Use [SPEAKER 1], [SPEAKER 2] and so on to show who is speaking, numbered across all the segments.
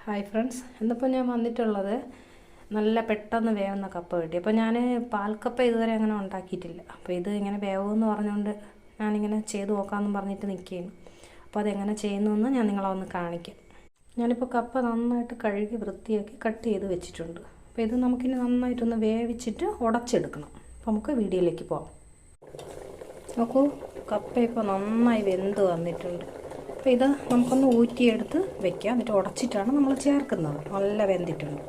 [SPEAKER 1] Hi friends, ഇന്നിപ്പോൾ ഞാൻ വന്നിട്ടുള്ളത് നല്ല പെട്ടെന്ന് വേവുന്ന കപ്പ കിട്ടി. അപ്പോൾ ഞാൻ പാൽക്കപ്പ ഇതുവരെ അങ്ങനെ ഉണ്ടാക്കിയിട്ടില്ല. അപ്പോൾ ഇത് ഇങ്ങനെ വേവുമെന്ന് പറഞ്ഞുകൊണ്ട് ഞാനിങ്ങനെ ചെയ്ത് നോക്കാമെന്ന് പറഞ്ഞിട്ട് നിൽക്കുകയാണ്. അപ്പോൾ അതെങ്ങനെ ചെയ്യുന്നു ഞാൻ നിങ്ങളെ ഒന്ന് കാണിക്കാം. ഞാനിപ്പോൾ കപ്പ നന്നായിട്ട് കഴുകി വൃത്തിയാക്കി കട്ട് ചെയ്ത് വെച്ചിട്ടുണ്ട്. അപ്പോൾ ഇത് നമുക്കിനി നന്നായിട്ടൊന്ന് വേവിച്ചിട്ട് ഉടച്ചെടുക്കണം. അപ്പോൾ നമുക്ക് വീഡിയോയിലേക്ക് പോകാം. നോക്കൂ, കപ്പ ഇപ്പോൾ നന്നായി വെന്ത് വന്നിട്ടുണ്ട്. അപ്പോൾ ഇത് നമുക്കൊന്ന് ഊറ്റിയെടുത്ത് വെക്കാം. എന്നിട്ട് ഉടച്ചിട്ടാണ് നമ്മൾ ചേർക്കുന്നത്. നല്ല വെന്തിട്ടുണ്ട്.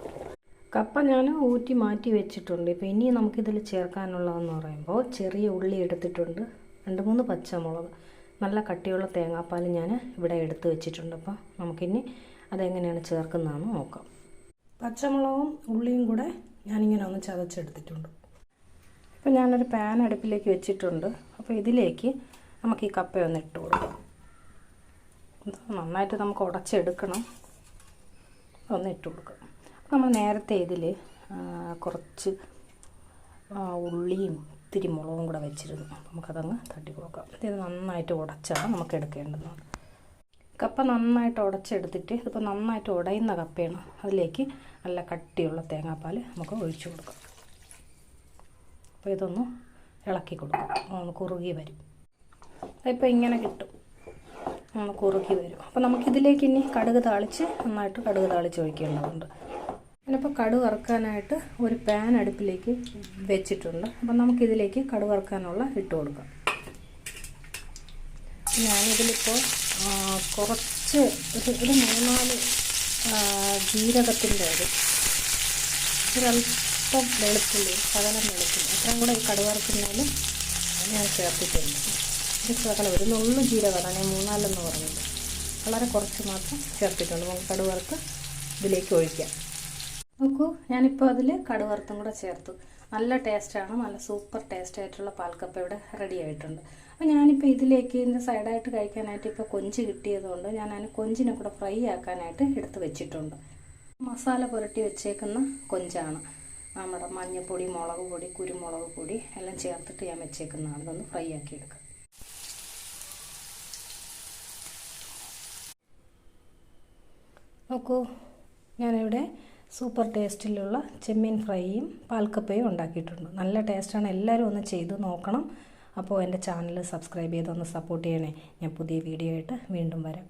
[SPEAKER 1] കപ്പ ഞാൻ ഊറ്റി മാറ്റി വെച്ചിട്ടുണ്ട്. ഇപ്പോൾ ഇനി നമുക്കിതിൽ ചേർക്കാനുള്ളതെന്ന് പറയുമ്പോൾ ചെറിയ ഉള്ളി എടുത്തിട്ടുണ്ട്, 2-3 പച്ചമുളക്, നല്ല കട്ടിയുള്ള തേങ്ങാപ്പാൽ ഞാൻ ഇവിടെ എടുത്ത് വെച്ചിട്ടുണ്ട്. അപ്പോൾ നമുക്കിനി അതെങ്ങനെയാണ് ചേർക്കുന്നതെന്ന് നോക്കാം. പച്ചമുളകും ഉള്ളിയും കൂടെ ഞാനിങ്ങനെ ഒന്ന് ചതച്ചെടുത്തിട്ടുണ്ട്. ഇപ്പോൾ ഞാനൊരു പാൻ അടുപ്പിലേക്ക് വെച്ചിട്ടുണ്ട്. അപ്പോൾ ഇതിലേക്ക് നമുക്ക് ഈ കപ്പയൊന്ന് ഇട്ട് കൊടുക്കാം. നന്നായിട്ട് നമുക്ക് ഉടച്ചെടുക്കണം. ഒന്ന് ഇട്ട് കൊടുക്കാം. നമ്മൾ നേരത്തെ ഇതിൽ കുറച്ച് ഉള്ളിയും ഇത്തിരി മുളകും കൂടെ വെച്ചിരുന്നു. നമുക്കതങ്ങ് തട്ടി കൊടുക്കാം. ഇത് നന്നായിട്ട് ഉടച്ചാണ് നമുക്ക് എടുക്കേണ്ടത്. കപ്പ നന്നായിട്ട് ഉടച്ചെടുത്തിട്ട് ഇതിപ്പോൾ നന്നായിട്ട് ഉടയുന്ന കപ്പയാണ്. അതിലേക്ക് നല്ല കട്ടിയുള്ള തേങ്ങാപ്പാൽ നമുക്ക് ഒഴിച്ചു കൊടുക്കാം. അപ്പോൾ ഇതൊന്ന് ഇളക്കി കൊടുക്കാം. ഒന്ന് കുറുകി വരും. അതിപ്പോൾ ഇങ്ങനെ കിട്ടും, ഒന്ന് കുറുകി വരും. അപ്പോൾ നമുക്കിതിലേക്ക് ഇനി കടുക് താളിച്ച് നന്നായിട്ട് കടുക് താളിച്ച് ഒഴിക്കേണ്ടതുണ്ട്. ഞാനിപ്പോൾ കടുക് വറുക്കാനായിട്ട് ഒരു പാൻ അടുപ്പിലേക്ക് വെച്ചിട്ടുണ്ട്. അപ്പം നമുക്കിതിലേക്ക് കടുക് വറുക്കാനുള്ള ഇട്ട് കൊടുക്കാം. ഞാനിതിലിപ്പോൾ കുറച്ച് ഒരു 3-4 ജീരകത്തിൻ്റെ ഒരല്പം വെളുത്തുള്ളി, ശകലം വെളുത്തുള്ളി, അത്രയും കൂടെ ഈ കടുക് വറുക്കുന്നതിൽ ഞാൻ ചേർത്തിട്ടുണ്ട്. ഇത് ശകലം ഒരു നുള്ളു ജീരകമാണ് ഞാൻ 3-4 പറഞ്ഞത്. വളരെ കുറച്ച് മാത്രം ചേർത്തിട്ടുണ്ട്. നമുക്ക് കടുക് വറുത്ത് ഇതിലേക്ക് ഒഴിക്കാം. നോക്കൂ, ഞാനിപ്പോൾ അതിൽ കടുക് വറുത്തും കൂടെ ചേർത്തു. നല്ല ടേസ്റ്റാണ്. നല്ല സൂപ്പർ ടേസ്റ്റായിട്ടുള്ള പാൽക്കപ്പ ഇവിടെ റെഡി ആയിട്ടുണ്ട്. അപ്പോൾ ഞാനിപ്പോൾ ഇതിലേക്ക് ഇതിൻ്റെ സൈഡായിട്ട് കഴിക്കാനായിട്ട് ഇപ്പോൾ കൊഞ്ച് കിട്ടിയതുകൊണ്ട് ഞാൻ അതിന് കൊഞ്ചിനെ കൂടെ ഫ്രൈ ആക്കാനായിട്ട് എടുത്ത് വെച്ചിട്ടുണ്ട്. മസാല പുരട്ടി വെച്ചേക്കുന്ന കൊഞ്ചാണ്. നമ്മുടെ മഞ്ഞൾപ്പൊടി, മുളക് പൊടി, കുരുമുളക് പൊടി എല്ലാം ചേർത്തിട്ട് ഞാൻ വെച്ചേക്കുന്നതാണ്. ഇതൊന്ന് ഫ്രൈ ആക്കി എടുക്കാം. നോക്കൂ, ഞാനിവിടെ സൂപ്പർ ടേസ്റ്റിലുള്ള ചെമ്മീൻ ഫ്രൈയും പാൽക്കപ്പയും ഉണ്ടാക്കിയിട്ടുണ്ട്. നല്ല ടേസ്റ്റാണ്. എല്ലാവരും ഒന്ന് ചെയ്ത് നോക്കണം. അപ്പോൾ എൻ്റെ ചാനൽ സബ്സ്ക്രൈബ് ചെയ്തൊന്ന് സപ്പോർട്ട് ചെയ്യണേ. ഞാൻ പുതിയ വീഡിയോ ആയിട്ട് വീണ്ടും വരാം.